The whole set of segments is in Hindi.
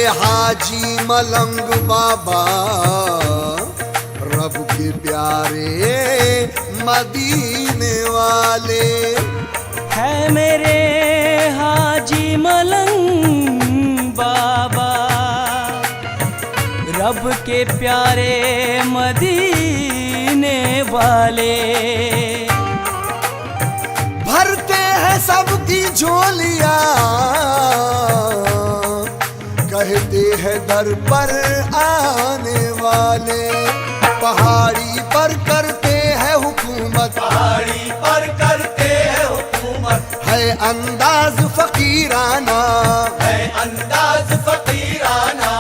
हाजी मलंग बाबा रब के प्यारे मदीने वाले। है मेरे हाजी मलंग बाबा रब के प्यारे मदीने वाले। भरते हैं सबकी झोलियां, कहते हैं दर पर आने वाले। पहाड़ी पर करते हैं हुकूमत, पहाड़ी पर करते हैं हुकूमत। है अंदाज फकीराना, है अंदाज फकीराना।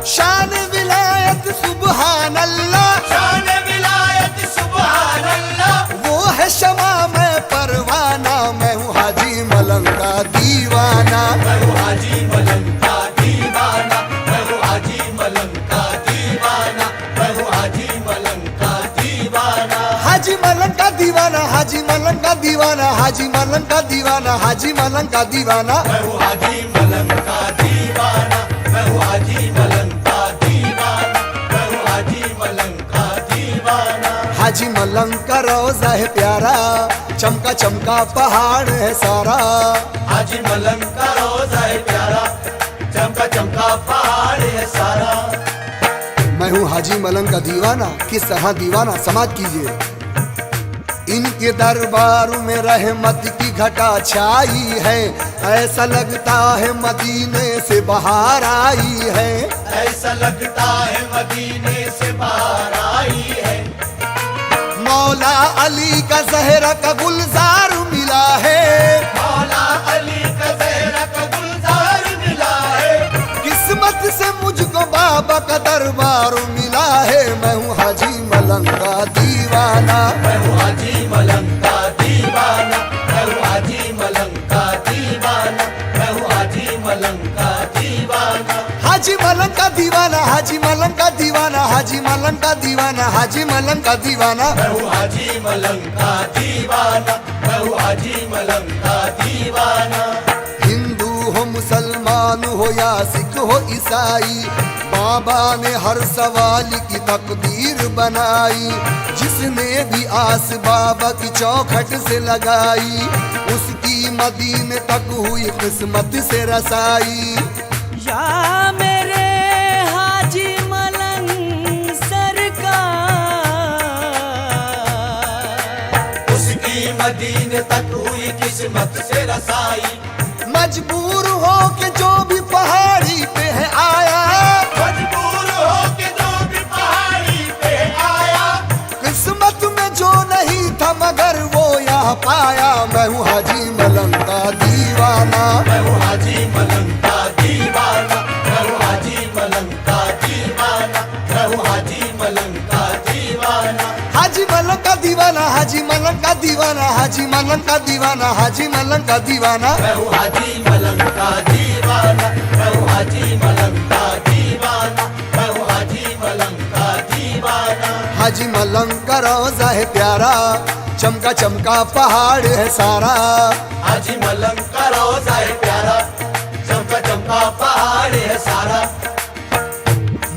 शान विलायत सुबहान अल्लाह, शान विलायत सुभान अल्लाह। वो है शमा मैं परवाना, मैं हूँ हाजी मलंग का दीवाना। मैं हूँ हाजी मलंग का दीवाना, मैं हूँ हाजी मलंग का दीवाना, मैं हूँ हाजी मलंग का दीवाना। हाजी मलंग का दीवाना, हाजी मलंग का दीवाना, हाजी मलंग का दीवाना, हाजी मलंग का दीवाना। मैं हूँ हाजी मलंग का दीवाना, मैं हूँ हाजी मलंग का दीवाना, मैं हूँ हाजी मलंग का दीवाना। हाजी मलंग का रोजा है प्यारा, चमका चमका पहाड़ है सारा। हाजी मलंग का रोजा है प्यारा, चमका चमका पहाड़ है सारा। मैं हूँ हाजी मलंग का दीवाना, किस तरह दीवाना समाज कीजिए। इनके दरबार में रहमत की घटा छाई है, ऐसा लगता है मदीने से बाहर आई है। ऐसा लगता है मदीने से बाहर आई है। मौला अली का जहरा का गुलजार मिला है, मौला अली का ज़हरा का गुलजार मिला है। किस्मत से मुझको बाबा का दरबार मिला है। मैं हूँ हाजी मलंग का दीवाना, मैं हूँ हाजी मलंग का दीवाना, मैं हूँ हाजी मलंग का दीवाना, मैं हूँ हाजी मलंग का दीवाना। हाजी मलंग का दीवाना, हाजी मलंग का दीवाना, हाजी मलंग का दीवाना, हाजी मलंग का दीवाना। मैं हूँ हाजी मलंग का दीवाना, मैं हूँ हाजी मलंग का दीवाना। हिंदू हो मुसलमान हो या सिख हो ईसाई, बाबा ने हर सवाल की तकदीर बनाई। जिसने भी आस बाबा की चौखट से लगाई, उसकी मदीने तक हुई किस्मत से रसाई। या मेरे हाजी मलंग सरकार उसकी मदीने तक हुई किस्मत से रसाई। मजबूर हो के जो भी पहाड़ी पे है आया, मजबूर हो के जो भी पहाड़ी पे आया। किस्मत में जो नहीं था मगर वो यहाँ पाया। मैं हूँ हाजी मलंग का दीवाना, मैं हूँ हाजी मलंग का दीवाना, मैं हूँ हाजी मलंग का दीवाना, मैं हूँ हाजी मलंग का दीवाना। हाजी मलंग का दीवाना, हाजी मलंग का दीवाना, हाजी मलंग का दीवाना, हाजी मलंग का दीवाना। मैं हूँ हाजी मलंग का दीवाना, मैं हूँ हाजी मलंग का दीवाना, मैं हूँ हाजी मलंग का दीवाना। हाजी मलंग का रोजा है प्यारा, चमका चमका पहाड़ है सारा। हाजी मलंग का रोजा है प्यारा, चमका चमका पहाड़ है सारा।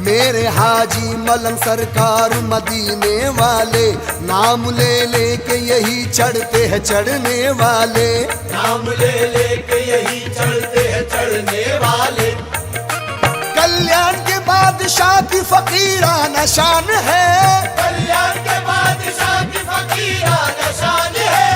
मेरे हाजी मलंग सरकार मदीने वाले, नाम ले ले के यही चढ़ते हैं चढ़ने वाले। नाम ले ले के यही चढ़ते हैं चढ़ने वाले। कल्याण के बादशाह की फकीराना शान है, कल्याण के बादशाह की फकीराना शान है।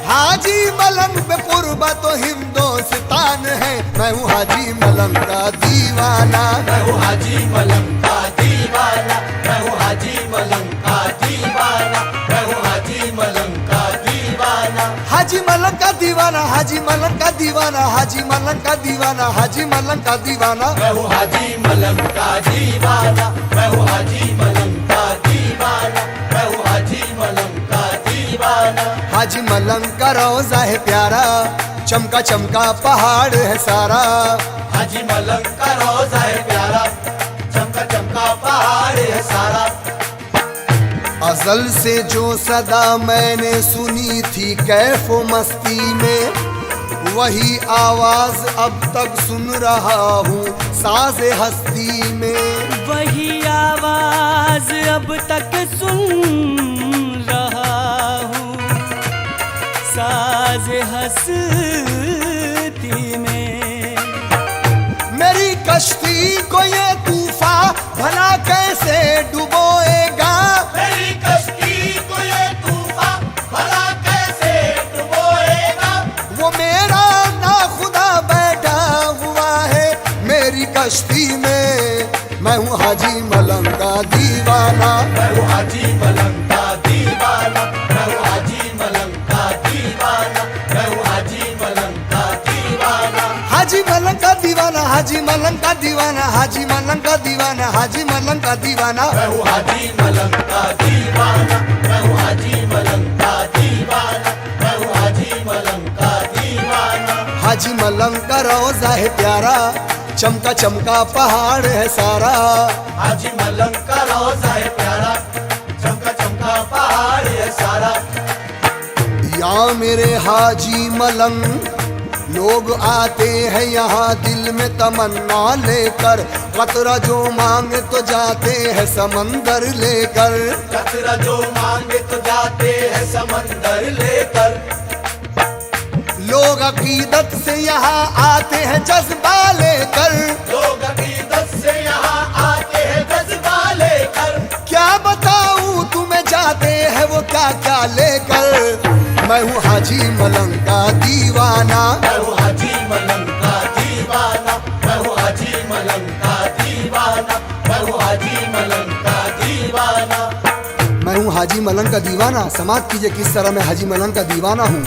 हाजी मलंग पे कुर्बा तो हिंदुस्तान है। मैं हूँ हाजी मलंग का दीवाना, मैं हूँ हाजी मलंग का दीवाना, मैं हूँ हाजी मलंग का दीवाना, मैं हूँ हाजी मलंग का दीवाना। हाजी मलंग का दीवाना, हाजी मलंग का दीवाना, हाजी मलंग का दीवाना, हाजी मलंग का दीवाना। मैं हूँ हाजी मलंग का दीवाना, मैं हूँ हाजी मलंग का दीवाना, मैं हूँ हाजी मलंग का दीवाना। हाजी मलंग का रोजा है प्यारा, चमका चमका पहाड़ है सारा। हाजी मलंग का रोजा है प्यारा, चमका चमका पहाड़ है सारा। अजल से जो सदा मैंने सुनी थी कैफो मस्ती में, वही आवाज अब तक सुन रहा हूँ साज हस्ती में। वही आवाज अब तक सुन रहा हूँ साज हस्ती में। मेरी कश्ती को ये तूफान भला कैसे डुबोएगा। मेरी कश्ती को ये तूफान भला कैसे डुबोएगा। वो मेरा नाखुदा बैठा हुआ है मेरी कश्ती में। मैं हूँ हाजी मलंग का दीवाना। मैं हूँ हाजी मलंग का दीवाना। मैं हूँ हाजी मलंग का दीवाना। मैं हूँ हाजी मलंग का दीवाना। हाजी मलंग का दीवाना, हाजी मलंग का दीवाना, हाजी मलंग का दीवाना, हाजी मलंग का दीवाना। मैं हूँ हाजी मलंग का दीवाना। मैं हूँ हाजी मलंग का दीवाना। मैं हूँ हाजी मलंग का दीवाना। हाजी मलंग का रोजा है प्यारा, चमका चमका पहाड़ है सारा। हाजी मलंग का रोजा है प्यारा, चमका चमका पहाड़ है सारा। या मेरे हाजी मलंग, लोग आते हैं यहाँ दिल में तमन्ना लेकर। कतरा जो मांगे तो जाते हैं समंदर लेकर। कतरा जो मांगे तो जाते हैं समंदर लेकर। लोग अकीदत से यहाँ आते हैं जज्बा लेकर। लोग अकीदत से यहाँ आते हैं जज्बा लेकर। क्या बताऊं तुम्हें जाते हैं वो क्या क्या लेकर। मैं हूँ हाजी मलंग का दीवाना। मैं हूँ हाजी मलंग का दीवाना। मैं हूँ हाजी मलंग का दीवाना। मैं हूँ हाजी मलंग का दीवाना। मैं हूँ हाजी मलंग का दीवाना। समाप्त कीजिए किस तरह मैं हाजी मलंग का दीवाना हूँ।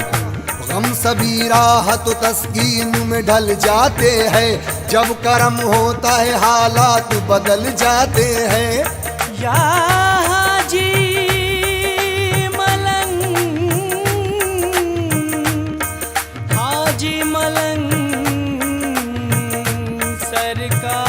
गम सभी राह तो तस्कीन में ढल जाते हैं। जब करम होता है हालात बदल जाते हैं। या हाजी मलंग, हाजी मलंग सरकार।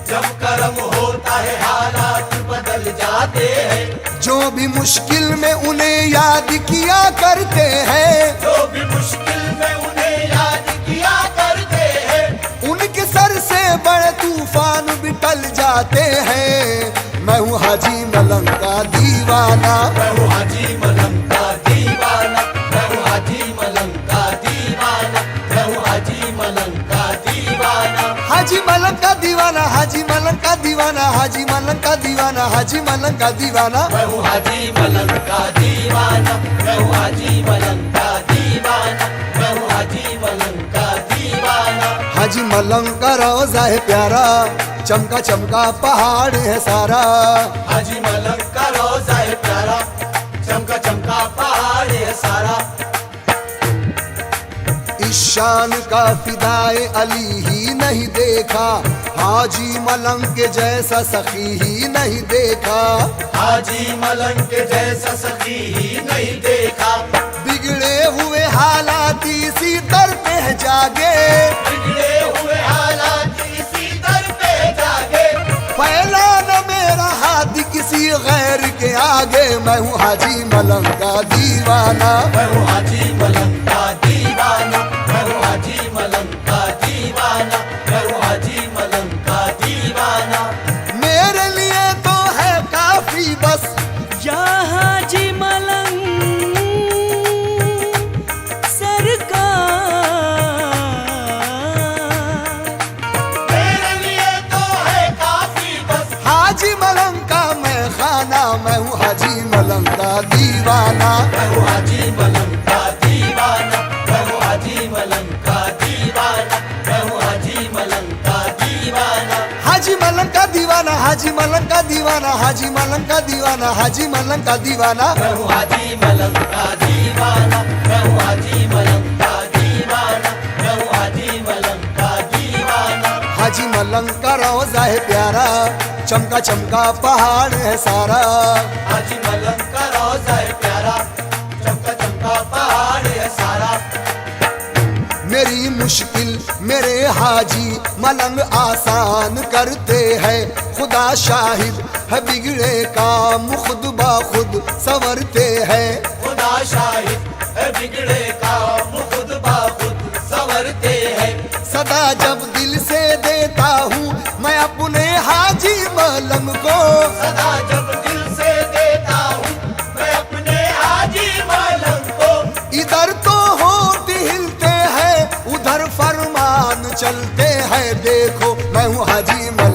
जब करम होता है हालात बदल जाते हैं। जो भी मुश्किल में उन्हें याद किया करते हैं। जो भी मुश्किल में उन्हें याद किया करते हैं। उनके सर से बड़े तूफान भी टल जाते हैं। मैं हूँ हाजी मलंग का दीवाना। मैं हूँ हाजी मलंग का दीवाना। मैं हूँ हाजी मलंग का दीवाना। मैं हूँ हाजी मलंग का दीवाना। हाजी मलंग का दीवाना, हाजी मलंग का दीवाना, हाजी मलंग का दीवाना, हाजी मलंग का दीवाना। मैं हूँ हाजी मलंग का दीवाना। मैं हूँ हाजी मलंग का दीवाना। मैं हूँ हाजी मलंग का दीवाना। हाजी मलंग का रोजा है प्यारा, चमका चमका पहाड़ है सारा। हाजी मलंग का रोजा है प्यारा, चमका चमका पहाड़ है सारा। इस शान का फिदाए अली ही नहीं देखा। हाजी मलंग के जैसा सखी ही नहीं देखा। हाजी मलंग के जैसा सखी ही नहीं देखा। बिगड़े हुए हालात इसी दर पे जागे। बिगड़े हुए हालात इसी दर पे जागे। फैला न मेरा हाथ किसी गैर के आगे। मैं हूँ हाजी मलंग का दीवाना। मैं हूँ हाजी मलंग का दीवाना। मैं हूँ हाजी मलंग का दीवाना। मैं हूँ हाजी मलंग का दीवाना। मेरे लिए तो है काफी बस या हाजी मलंग सरकार। मेरे लिए तो है काफी बस हाजी मलंग का मैं खाना। मैं हूँ हाजी मलंग का दीवाना। मैं हूँ हाजी मलंग का दीवाना। मैं हूँ हाजी मलंग का दीवाना। मैं हूँ हाजी मलंग का दीवाना। हाजी मलंग का दीवाना, हाजी मलंग का दीवाना, हाजी मलंग का दीवाना, हाजी मलंग का दीवाना। मैं हूँ हाजी मलंग का दीवाना। मैं हूँ हाजी मलंग का दीवाना। मैं हूँ हाजी मलंग का दीवाना। हाजी मलंग का रोजा है प्यारा, चमका चमका पहाड़ है सारा। हाजी मलंग का रोजा है प्यारा, चमका चमका पहाड़ है सारा। मेरी मुश्किल मेरे हाजी मलंग आसान करते हैं। खुदा शाहिद है बिगड़े काम खुद ब खुद संवरते हैं। खुदा शाहिद है बिगड़े काम खुद ब खुद संवरते हैं। सदा जब दिल से देता हूँ मैं अपने हाजी मलंग को। सदा जब दिल से देता हूँ मैं अपने हाजी मलंग को। इधर तो होठ हिलते हैं उधर फरमान चलते हैं, देखो मैं हूँ हाजी मलंग।